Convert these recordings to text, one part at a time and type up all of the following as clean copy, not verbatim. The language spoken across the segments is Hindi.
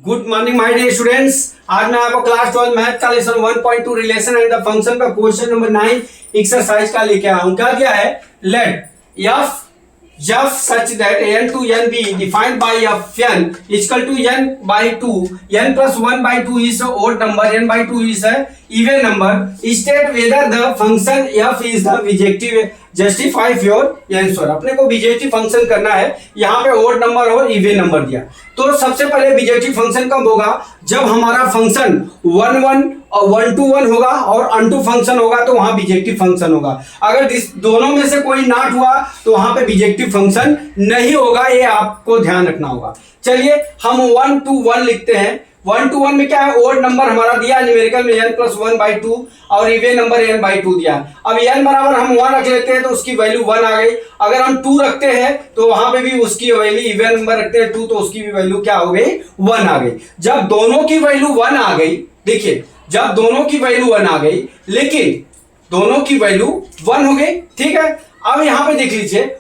Good morning my dear students. आज मैं आपको क्लास 12 मैथ का lesson 1.2 relation and the function का क्वेश्चन नंबर 9 एक्सरसाइज का लेके आया हूं। क्या क्या है? Let f such that n to n be defined by fn is equal to n by 2, n plus 1 by 2 is a odd number, n by 2 is a even number. State whether the function f is the bijective, justify your answer। अपने को बीजेक्टिव फंक्शन करना है, यहाँ पे ओड नंबर और इवन नंबर दिया। तो सबसे पहले बीजेक्टिव फंक्शन कब होगा? जब हमारा फंक्शन 1 1 और 1 to 1 होगा और अनटू फंक्शन होगा तो वहां बीजेक्टिव फंक्शन होगा। अगर दोनों में से कोई नॉट हुआ तो वहां पे बीजेक्टिव फंक्शन नहीं होगा, ये आपको ध्यान रखना होगा। चलिए हम 1 to 1 लिखते हैं। 1 to 1 में क्या है? ओड नंबर हमारा दिया न्यूमेरिकल में n plus 1 by 2 और इवन नंबर n by 2 दिया। अब n बराबर हम 1 रख लेते हैं तो उसकी वैल्यू 1 आ गई। अगर हम 2 रखते हैं तो वहां पे भी उसकी वैल्यू, इवन नंबर रखते हैं 2 तो उसकी भी वैल्यू क्या हो गई? 1 आ गई। जब दोनों की वैल्यू 1 आ गई, देखिए जब दोनों की वैल्यू 1 आ गई लेकिन दोनों की वैल्यू 1 हो गई, ठीक है। अब यहां पे देख लीजिए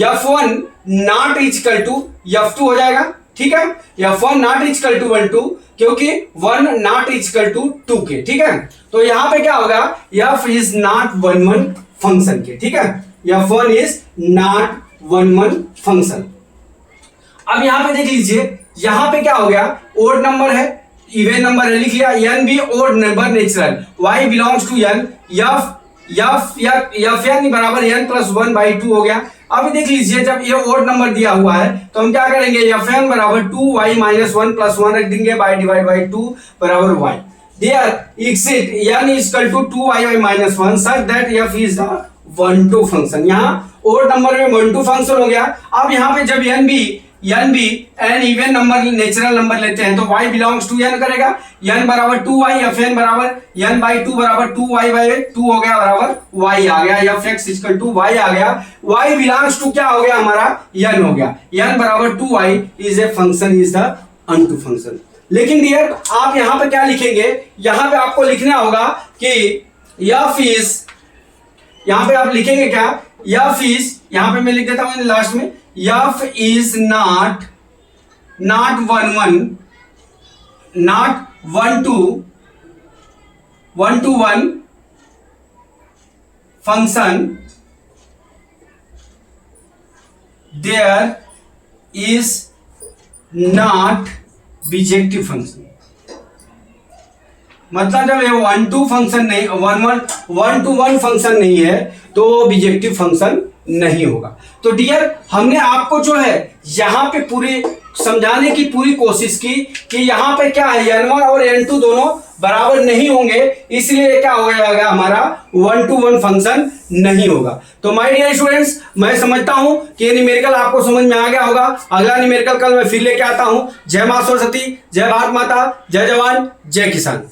f1 not equal to f2 हो जाएगा, ठीक है। f1 नॉट इक्वल टू 1 2 क्योंकि 1 नॉट इक्वल टू 2 के, ठीक है। तो यहां पे क्या होगा? f इज नॉट 1 1 फंक्शन के, ठीक है। f1 is not 1 1 function. अब यहां पे देख लीजिए, यहां पे क्या हो गया? ओड नंबर है, इवन नंबर है, लिख लिया। n भी odd number natural, y belongs to n, fn बराबर n प्लस 1 बाई 2 हो गया। अब देख लीजिए जब ये ओड नंबर दिया हुआ है तो हम क्या करेंगे? fn बराबर 2y माइनस 1 प्लस 1 रख देंगे, बाई डिवाइड बाई 2 बराबर y। There exist n equal to 2y minus 1 such that f is the 1 2 function. यहाँ ओड नंबर में 1 2 फंक्शन हो गया। अब यहाँ पे जब n भी n even number natural number लेते हैं तो y बिलोंग्स टू n करेगा। n बराबर 2y, fn बराबर n बाई 2 बराबर 2y बाई 2 हो गया बराबर y आ गया। f(x) इक्वल टू y आ गया। y बिलोंग्स टू क्या हो गया हमारा? n हो गया। n बराबर 2y is a function, is the unto function. लेकिन डियर आप यहाँ पे क्या लिखेंगे? यहाँ पे आपको लिखना होगा कि f इज, यहाँ पे आप लिखेंगे क्या? f इज, यहाँ पे मैं लिख देता हूँ लास्ट में, f is not 1 1, not 1 to 1 function, there is not bijective function। मतलब जब ये 1 2 फंक्शन नहीं, 1 to 1 फंक्शन नहीं है तो वो बीजेक्टिव फंक्शन नहीं होगा। तो डियर हमने आपको जो है यहां पे पूरी समझाने की पूरी कोशिश की कि यहां पे क्या है, n1 और n2 दोनों बराबर नहीं होंगे, इसलिए क्या हो जाएगा हमारा? 1 to 1 फंक्शन नहीं होगा। तो माय डियर स्टूडेंट्स, मैं समझता हूं कि ये न्यूमेरिकल आपको समझ में आ गया होगा। अगला न्यूमेरिकल कल मैं फिर लेके आता हूं। जय मां सरस्वती, जय भारत माता, जय जवान, जय किसान।